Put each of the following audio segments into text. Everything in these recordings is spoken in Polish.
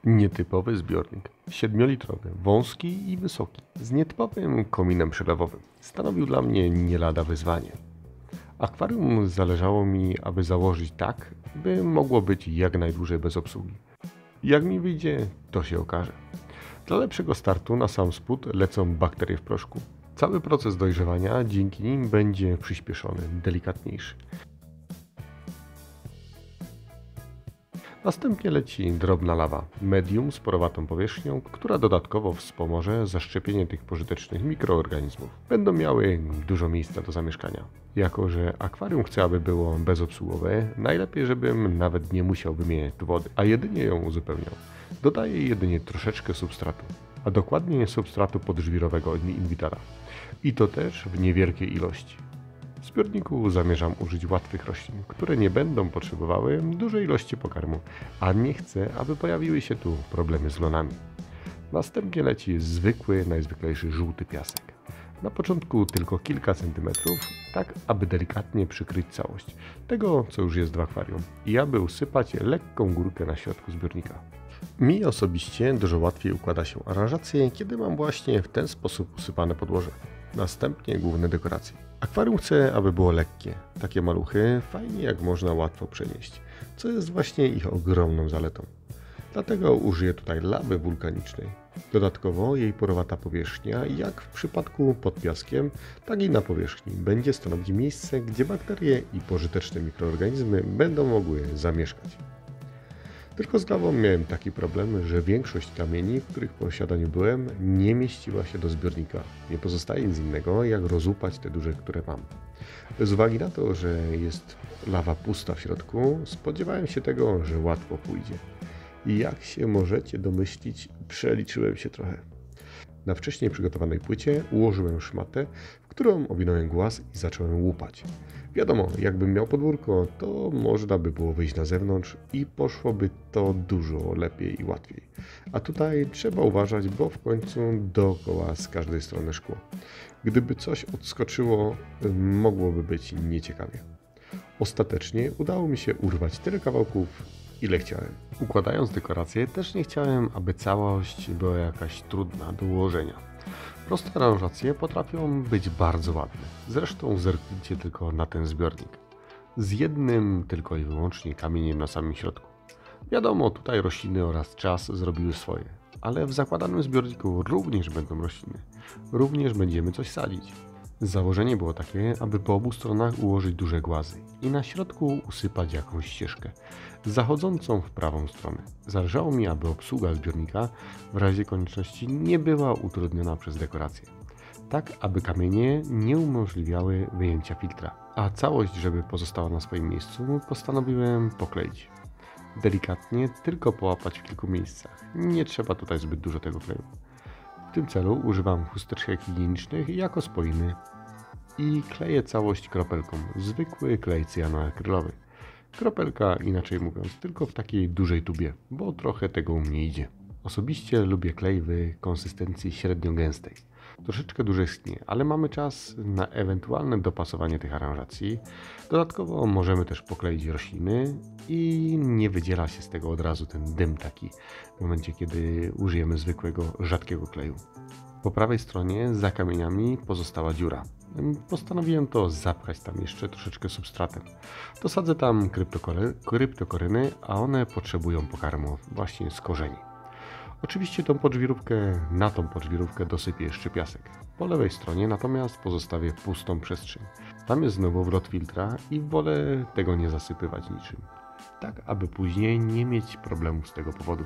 Nietypowy zbiornik. 7-litrowy, wąski i wysoki, z nietypowym kominem przelewowym. Stanowił dla mnie nie lada wyzwanie. Akwarium zależało mi, aby założyć tak, by mogło być jak najdłużej bez obsługi. Jak mi wyjdzie, to się okaże. Dla lepszego startu na sam spód lecą bakterie w proszku. Cały proces dojrzewania dzięki nim będzie przyspieszony, delikatniejszy. Następnie leci drobna lawa, medium z porowatą powierzchnią, która dodatkowo wspomoże zaszczepienie tych pożytecznych mikroorganizmów. Będą miały dużo miejsca do zamieszkania. Jako że akwarium chcę, aby było bezobsługowe, najlepiej, żebym nawet nie musiał wymieniać tu wody, a jedynie ją uzupełniał. Dodaję jedynie troszeczkę substratu, a dokładnie substratu podżwirowego od Invitara. I to też w niewielkiej ilości. W zbiorniku zamierzam użyć łatwych roślin, które nie będą potrzebowały dużej ilości pokarmu, a nie chcę, aby pojawiły się tu problemy z glonami. Następnie leci zwykły, najzwyklejszy żółty piasek. Na początku tylko kilka centymetrów, tak aby delikatnie przykryć całość tego, co już jest w akwarium i aby usypać lekką górkę na środku zbiornika. Mi osobiście dużo łatwiej układa się aranżację, kiedy mam właśnie w ten sposób usypane podłoże. Następnie główne dekoracje. Akwarium chcę, aby było lekkie. Takie maluchy fajnie jak można łatwo przenieść, co jest właśnie ich ogromną zaletą. Dlatego użyję tutaj lawy wulkanicznej. Dodatkowo jej porowata powierzchnia, jak w przypadku pod piaskiem, tak i na powierzchni, będzie stanowić miejsce, gdzie bakterie i pożyteczne mikroorganizmy będą mogły zamieszkać. Tylko z lawą miałem taki problem, że większość kamieni, w których posiadaniu byłem, nie mieściła się do zbiornika. Nie pozostaje nic innego, jak rozłupać te duże, które mam. Bez uwagi na to, że jest lawa pusta w środku, spodziewałem się tego, że łatwo pójdzie. I jak się możecie domyślić, przeliczyłem się trochę. Na wcześniej przygotowanej płycie ułożyłem szmatę, w którą owinąłem głaz i zacząłem łupać. Wiadomo, jakbym miał podwórko, to można by było wyjść na zewnątrz i poszłoby to dużo lepiej i łatwiej. A tutaj trzeba uważać, bo w końcu dookoła z każdej strony szkło. Gdyby coś odskoczyło, mogłoby być nieciekawie. Ostatecznie udało mi się urwać tyle kawałków, ile chciałem. Układając dekoracje, też nie chciałem, aby całość była jakaś trudna do ułożenia. Proste aranżacje potrafią być bardzo ładne. Zresztą zerknijcie tylko na ten zbiornik. Z jednym tylko i wyłącznie kamieniem na samym środku. Wiadomo, tutaj rośliny oraz czas zrobiły swoje. Ale w zakładanym zbiorniku również będą rośliny. Również będziemy coś sadzić. Założenie było takie, aby po obu stronach ułożyć duże głazy i na środku usypać jakąś ścieżkę zachodzącą w prawą stronę. Zależało mi, aby obsługa zbiornika w razie konieczności nie była utrudniona przez dekorację. Tak, aby kamienie nie umożliwiały wyjęcia filtra. A całość, żeby pozostała na swoim miejscu, postanowiłem pokleić. Delikatnie, tylko połapać w kilku miejscach. Nie trzeba tutaj zbyt dużo tego kleju. W tym celu używam chusteczek higienicznych jako spoiny i kleję całość kropelką, zwykły klej cyjanoakrylowy. Kropelka, inaczej mówiąc, tylko w takiej dużej tubie, bo trochę tego u mnie idzie. Osobiście lubię klej w konsystencji średnio gęstej. Troszeczkę dłużej schnie, ale mamy czas na ewentualne dopasowanie tych aranżacji. Dodatkowo możemy też pokleić rośliny i nie wydziela się z tego od razu ten dym taki w momencie, kiedy użyjemy zwykłego, rzadkiego kleju. Po prawej stronie za kamieniami pozostała dziura. Postanowiłem to zapchać tam jeszcze troszeczkę substratem. Dosadzę tam kryptokoryny, a one potrzebują pokarmu właśnie z korzeni. Oczywiście na tą podżwirówkę dosypię jeszcze piasek. Po lewej stronie natomiast pozostawię pustą przestrzeń. Tam jest znowu wlot filtra i wolę tego nie zasypywać niczym. Tak, aby później nie mieć problemów z tego powodu.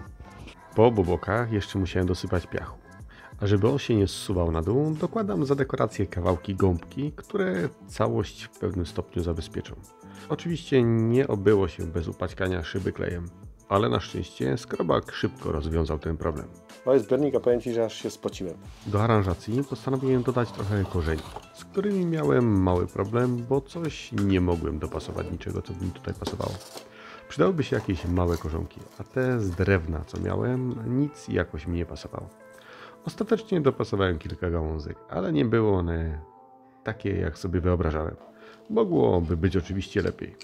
Po obu bokach jeszcze musiałem dosypać piachu. A żeby on się nie zsuwał na dół, dokładam za dekorację kawałki gąbki, które całość w pewnym stopniu zabezpieczą. Oczywiście nie obyło się bez upaćkania szyby klejem, ale na szczęście skrobak szybko rozwiązał ten problem. Mały zbiornik, a powiem Ci, że aż się spociłem. Do aranżacji postanowiłem dodać trochę korzeni, z którymi miałem mały problem, bo coś nie mogłem dopasować niczego, co by mi tutaj pasowało. Przydałyby się jakieś małe korzonki, a te z drewna, co miałem, nic jakoś mi nie pasowało. Ostatecznie dopasowałem kilka gałązek, ale nie były one takie, jak sobie wyobrażałem. Mogłoby być oczywiście lepiej.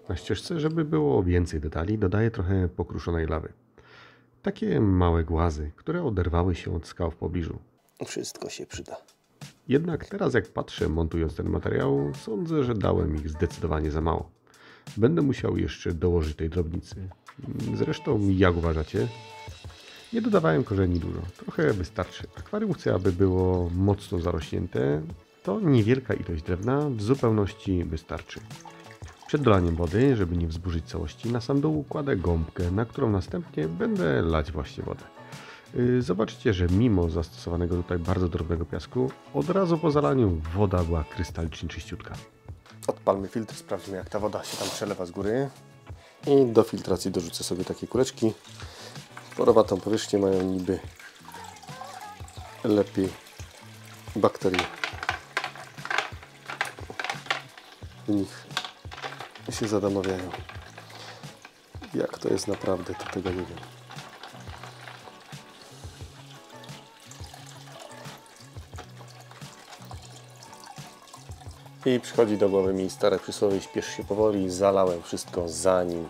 Na ścieżce, żeby było więcej detali, dodaję trochę pokruszonej lawy. Takie małe głazy, które oderwały się od skał w pobliżu. Wszystko się przyda. Jednak teraz jak patrzę montując ten materiał, sądzę, że dałem ich zdecydowanie za mało. Będę musiał jeszcze dołożyć tej drobnicy. Zresztą jak uważacie? Nie dodawałem korzeni dużo, trochę wystarczy. Akwarium chcę, aby było mocno zarośnięte, to niewielka ilość drewna w zupełności wystarczy. Przed dolaniem wody, żeby nie wzburzyć całości, na sam dół kładę gąbkę, na którą następnie będę lać właśnie wodę. Zobaczcie, że mimo zastosowanego tutaj bardzo drobnego piasku, od razu po zalaniu woda była krystalicznie czyściutka. Odpalmy filtr, sprawdźmy jak ta woda się tam przelewa z góry. I do filtracji dorzucę sobie takie kuleczki. Porowatą powierzchnię mają niby lepiej bakterie w nich się zadamawiają. Jak to jest naprawdę, to tego nie wiem. I przychodzi do głowy mi stare przysłowie: śpiesz się powoli. Zalałem wszystko zanim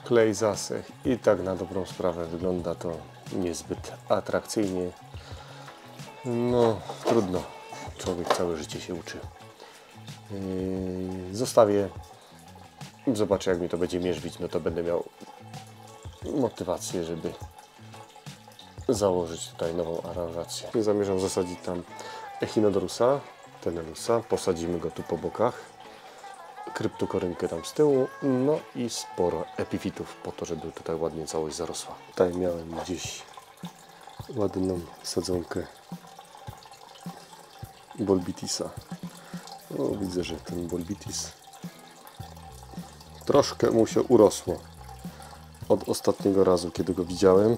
klej zasechł i tak na dobrą sprawę wygląda to niezbyt atrakcyjnie. No trudno, człowiek całe życie się uczy. Zostawię, zobaczę jak mi to będzie mierzwić, no to będę miał motywację, żeby założyć tutaj nową aranżację. I zamierzam zasadzić tam Echinodorusa, Tenerusa, posadzimy go tu po bokach, kryptokorynkę tam z tyłu, no i sporo epifitów po to, żeby tutaj ładnie całość zarosła. Tutaj miałem gdzieś ładną sadzonkę Bolbitisa. No, widzę, że ten Bolbitis troszkę mu się urosło od ostatniego razu, kiedy go widziałem.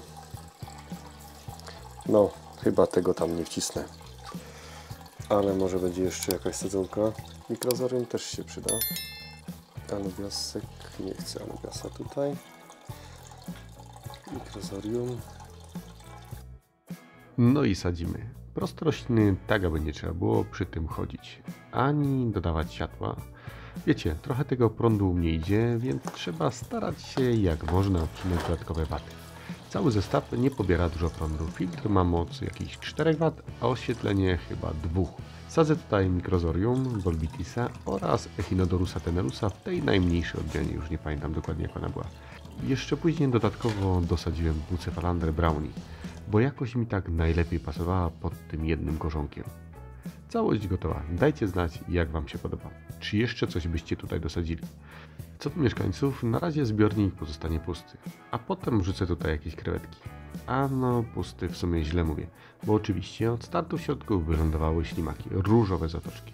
No, chyba tego tam nie wcisnę. Ale może będzie jeszcze jakaś sadzonka. Mikrozorium też się przyda. Anubiasek, nie chcę anubiasa tutaj. Mikrozorium. No i sadzimy. Prostorośliny tak, aby nie trzeba było przy tym chodzić, ani dodawać światła. Wiecie, trochę tego prądu mnie idzie, więc trzeba starać się jak można odcinać dodatkowe waty. Cały zestaw nie pobiera dużo prądu. Filtr ma moc jakichś 4 W, a oświetlenie chyba 2. Sadzę tutaj Mikrozorium, Bolbitisa oraz Echinodorusa Tenerusa w tej najmniejszej odmianie, już nie pamiętam dokładnie jak ona była. Jeszcze później dodatkowo dosadziłem Bucephalandrę Brownie, bo jakoś mi tak najlepiej pasowała pod tym jednym korzonkiem. Całość gotowa. Dajcie znać, jak Wam się podoba. Czy jeszcze coś byście tutaj dosadzili? Co do mieszkańców, na razie zbiornik pozostanie pusty, a potem wrzucę tutaj jakieś krewetki. A no, pusty w sumie źle mówię, bo oczywiście od startu w środku wylądowały ślimaki, różowe zatoczki.